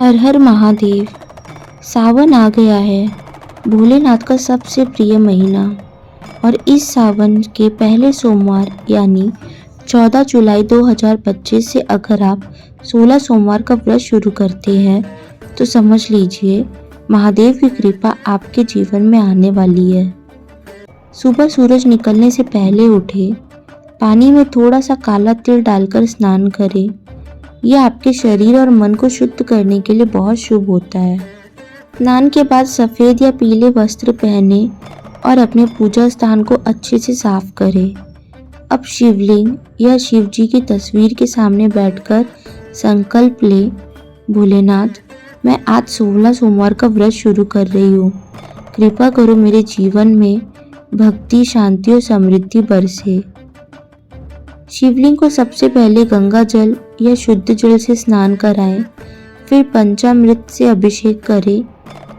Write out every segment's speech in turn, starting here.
हर हर महादेव। सावन आ गया है, भोलेनाथ का सबसे प्रिय महीना। और इस सावन के पहले सोमवार यानी 14 जुलाई 2025 से अगर आप 16 सोमवार का व्रत शुरू करते हैं तो समझ लीजिए महादेव की कृपा आपके जीवन में आने वाली है। सुबह सूरज निकलने से पहले उठे, पानी में थोड़ा सा काला तिल डालकर स्नान करें। यह आपके शरीर और मन को शुद्ध करने के लिए बहुत शुभ होता है। स्नान के बाद सफ़ेद या पीले वस्त्र पहने और अपने पूजा स्थान को अच्छे से साफ करें। अब शिवलिंग या शिव जी की तस्वीर के सामने बैठकर संकल्प ले, भोलेनाथ मैं आज 16 सोमवार का व्रत शुरू कर रही हूँ। कृपा करो मेरे जीवन में भक्ति, शांति और समृद्धि बरसे। शिवलिंग को सबसे पहले गंगा जल या शुद्ध जल से स्नान कराएं, फिर पंचामृत से अभिषेक करें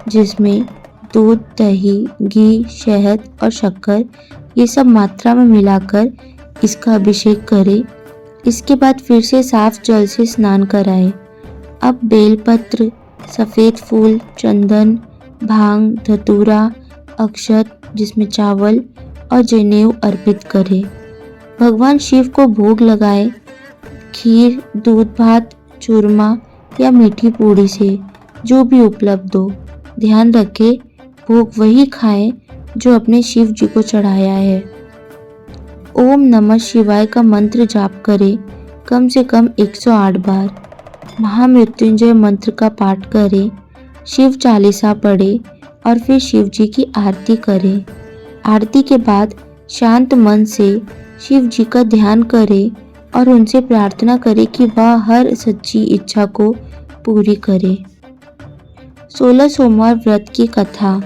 जिसमें दूध, दही, घी, शहद और शक्कर ये सब मात्रा में मिलाकर इसका अभिषेक करें। इसके बाद फिर से साफ जल से स्नान कराएं। अब बेलपत्र, सफ़ेद फूल, चंदन, भांग, धतूरा, अक्षत जिसमें चावल और जनेऊ अर्पित करें। भगवान शिव को भोग लगाएं, खीर, दूध भात, चूरमा या मीठी पूड़ी से, जो भी उपलब्ध हो। ध्यान रखें भोग वही खाएं जो अपने शिव जी को चढ़ाया है। ओम नमः शिवाय का मंत्र जाप करें कम से कम 108 बार। महामृत्युंजय मंत्र का पाठ करें, शिव चालीसा पढ़ें और फिर शिव जी की आरती करें। आरती के बाद शांत मन से शिव जी का ध्यान करें और उनसे प्रार्थना करें कि वह हर सच्ची इच्छा को पूरी करे। 16 सोमवार व्रत की कथा।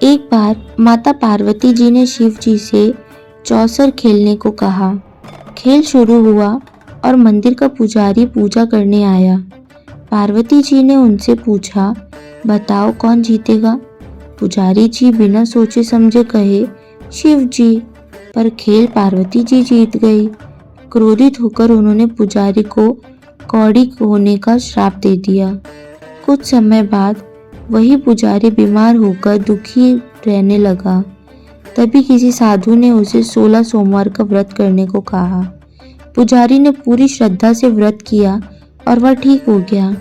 एक बार माता पार्वती जी ने शिव जी से चौसर खेलने को कहा। खेल शुरू हुआ और मंदिर का पुजारी पूजा करने आया। पार्वती जी ने उनसे पूछा, बताओ कौन जीतेगा? पुजारी जी बिना सोचे समझे कहे, शिव जी। पर खेल पार्वती जी जीत गई। क्रोधित होकर उन्होंने पुजारी को कौड़ी होने का श्राप दे दिया। कुछ समय बाद वही पुजारी बीमार होकर दुखी रहने लगा। तभी किसी साधु ने उसे 16 सोमवार का व्रत करने को कहा। पुजारी ने पूरी श्रद्धा से व्रत किया और वह ठीक हो गया।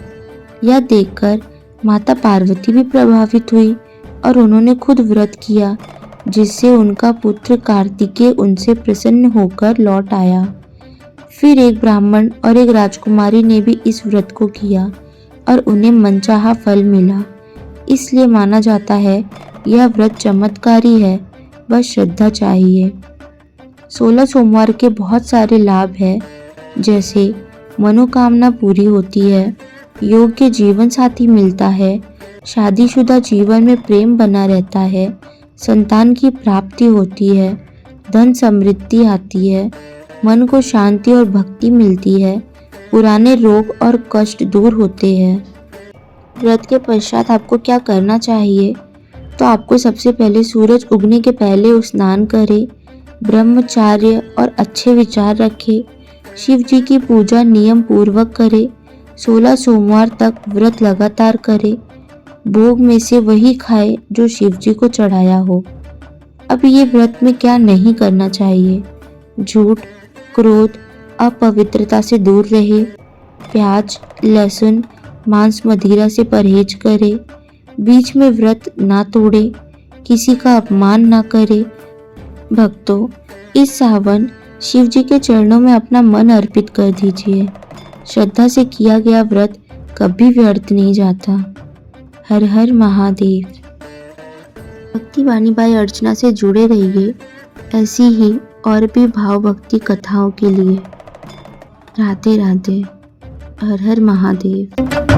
यह देखकर माता पार्वती भी प्रभावित हुई और उन्होंने खुद व्रत किया, जिससे उनका पुत्र कार्तिकेय उनसे प्रसन्न होकर लौट आया। फिर एक ब्राह्मण और एक राजकुमारी ने भी इस व्रत को किया और उन्हें मनचाहा फल मिला। इसलिए माना जाता है यह व्रत चमत्कारी है, बस श्रद्धा चाहिए। 16 सोमवार के बहुत सारे लाभ हैं, जैसे मनोकामना पूरी होती है, योग्य जीवन साथी मिलता है, शादीशुदा जीवन में प्रेम बना रहता है, संतान की प्राप्ति होती है, धन समृद्धि आती है, मन को शांति और भक्ति मिलती है, पुराने रोग और कष्ट दूर होते हैं। व्रत के पश्चात आपको क्या करना चाहिए? तो आपको सबसे पहले सूरज उगने के पहले स्नान करें, ब्रह्मचार्य और अच्छे विचार रखें, शिव जी की पूजा नियम पूर्वक करें, 16 सोमवार तक व्रत लगातार करें, भोग में से वही खाए जो शिव जी को चढ़ाया हो। अब ये व्रत में क्या नहीं करना चाहिए? झूठ, क्रोध, अपवित्रता से दूर रहे, प्याज, लहसुन, मांस, मदिरा से परहेज करे, बीच में व्रत ना तोड़े, किसी का अपमान ना करे। भक्तों, इस सावन शिव जी के चरणों में अपना मन अर्पित कर दीजिए। श्रद्धा से किया गया व्रत कभी व्यर्थ नहीं जाता। हर हर महादेव। भक्ति वाणी बाई अर्चना से जुड़े रहिए ऐसी ही और भी भाव भक्ति कथाओं के लिए। राधे राधे। हर हर महादेव।